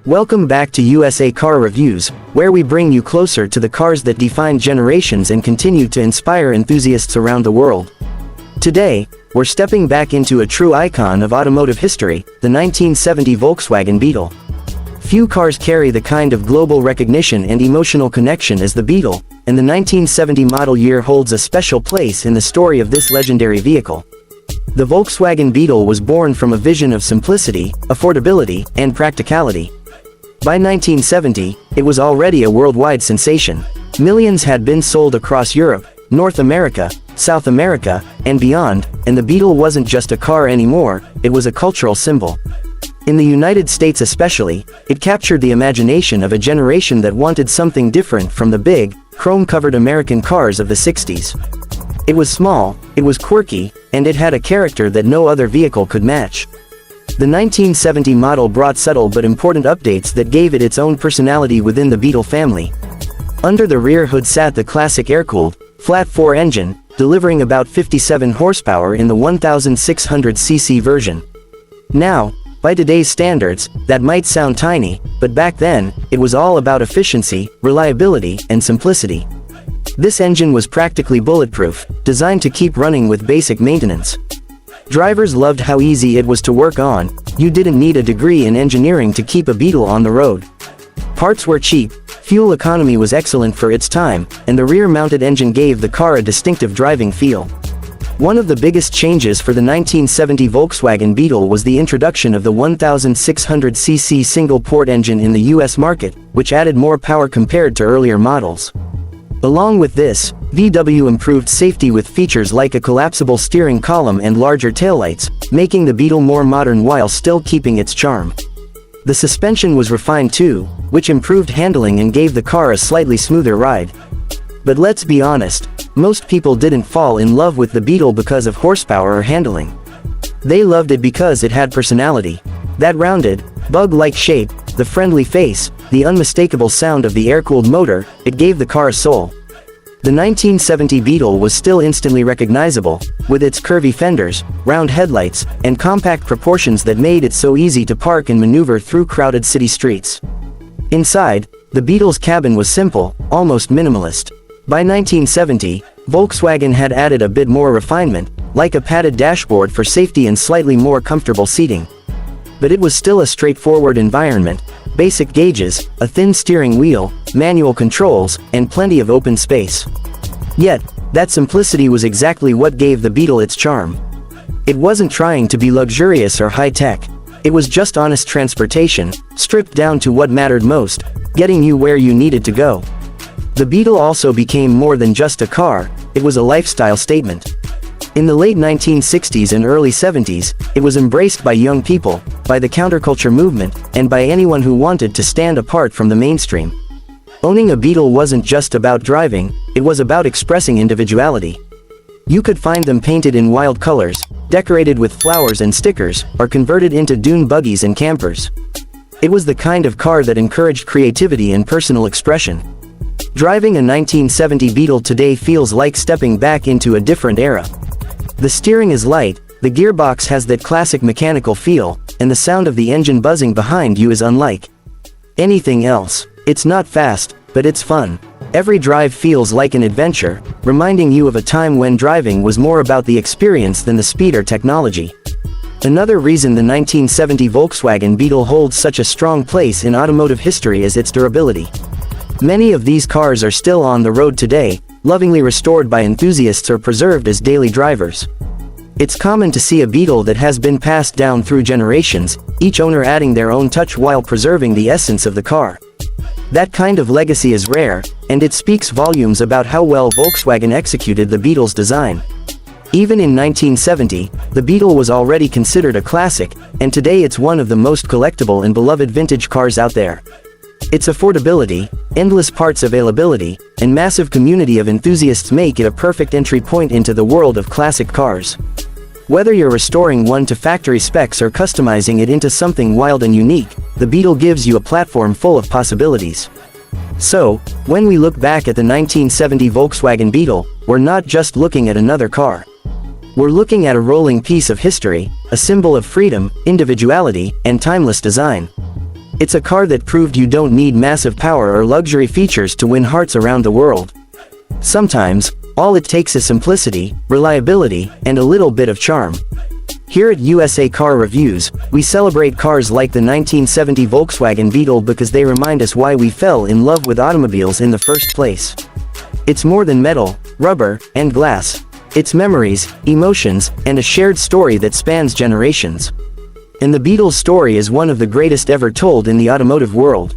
Welcome back to USA Car Reviews, where we bring you closer to the cars that defined generations and continue to inspire enthusiasts around the world. Today, we're stepping back into a true icon of automotive history, the 1970 Volkswagen Beetle. Few cars carry the kind of global recognition and emotional connection as the Beetle, and the 1970 model year holds a special place in the story of this legendary vehicle. The Volkswagen Beetle was born from a vision of simplicity, affordability, and practicality. By 1970, it was already a worldwide sensation. Millions had been sold across Europe, North America, South America, and beyond, and the Beetle wasn't just a car anymore, it was a cultural symbol. In the United States especially, it captured the imagination of a generation that wanted something different from the big, chrome-covered American cars of the 60s. It was small, it was quirky, and it had a character that no other vehicle could match. The 1970 model brought subtle but important updates that gave it its own personality within the Beetle family. Under the rear hood sat the classic air-cooled, flat-4 engine, delivering about 57 horsepower in the 1600cc version. Now, by today's standards, that might sound tiny, but back then, it was all about efficiency, reliability, and simplicity. This engine was practically bulletproof, designed to keep running with basic maintenance. Drivers loved how easy it was to work on. You didn't need a degree in engineering to keep a Beetle on the road. Parts were cheap, fuel economy was excellent for its time, and the rear-mounted engine gave the car a distinctive driving feel. One of the biggest changes for the 1970 Volkswagen Beetle was the introduction of the 1600cc single-port engine in the US market, which added more power compared to earlier models. Along with this, VW improved safety with features like a collapsible steering column and larger taillights, making the Beetle more modern while still keeping its charm. The suspension was refined too, which improved handling and gave the car a slightly smoother ride. But let's be honest, most people didn't fall in love with the Beetle because of horsepower or handling. They loved it because it had personality. That rounded, bug-like shape, the friendly face, the unmistakable sound of the air-cooled motor, it gave the car a soul. The 1970 Beetle was still instantly recognizable, with its curvy fenders, round headlights, and compact proportions that made it so easy to park and maneuver through crowded city streets. Inside, the Beetle's cabin was simple, almost minimalist. By 1970, Volkswagen had added a bit more refinement, like a padded dashboard for safety and slightly more comfortable seating. But it was still a straightforward environment: basic gauges, a thin steering wheel, manual controls, and plenty of open space. Yet, that simplicity was exactly what gave the Beetle its charm. It wasn't trying to be luxurious or high-tech. It was just honest transportation, stripped down to what mattered most, getting you where you needed to go. The Beetle also became more than just a car, it was a lifestyle statement. In the late 1960s and early 70s, it was embraced by young people, by the counterculture movement, and by anyone who wanted to stand apart from the mainstream. Owning a Beetle wasn't just about driving, it was about expressing individuality. You could find them painted in wild colors, decorated with flowers and stickers, or converted into dune buggies and campers. It was the kind of car that encouraged creativity and personal expression. Driving a 1970 Beetle today feels like stepping back into a different era. The steering is light, the gearbox has that classic mechanical feel, and the sound of the engine buzzing behind you is unlike anything else. It's not fast, but it's fun. Every drive feels like an adventure, reminding you of a time when driving was more about the experience than the speed or technology. Another reason the 1970 Volkswagen Beetle holds such a strong place in automotive history is its durability. Many of these cars are still on the road today, lovingly restored by enthusiasts or preserved as daily drivers. It's common to see a Beetle that has been passed down through generations, each owner adding their own touch while preserving the essence of the car. That kind of legacy is rare, and it speaks volumes about how well Volkswagen executed the Beetle's design. Even in 1970, the Beetle was already considered a classic, and today it's one of the most collectible and beloved vintage cars out there. Its affordability, endless parts availability, and massive community of enthusiasts make it a perfect entry point into the world of classic cars. Whether you're restoring one to factory specs or customizing it into something wild and unique, the Beetle gives you a platform full of possibilities. So, when we look back at the 1970 Volkswagen Beetle, we're not just looking at another car. We're looking at a rolling piece of history, a symbol of freedom, individuality, and timeless design. It's a car that proved you don't need massive power or luxury features to win hearts around the world. Sometimes, all it takes is simplicity, reliability, and a little bit of charm. Here at USA Car Reviews, we celebrate cars like the 1970 Volkswagen Beetle because they remind us why we fell in love with automobiles in the first place. It's more than metal, rubber, and glass. It's memories, emotions, and a shared story that spans generations. And the Beetle's story is one of the greatest ever told in the automotive world.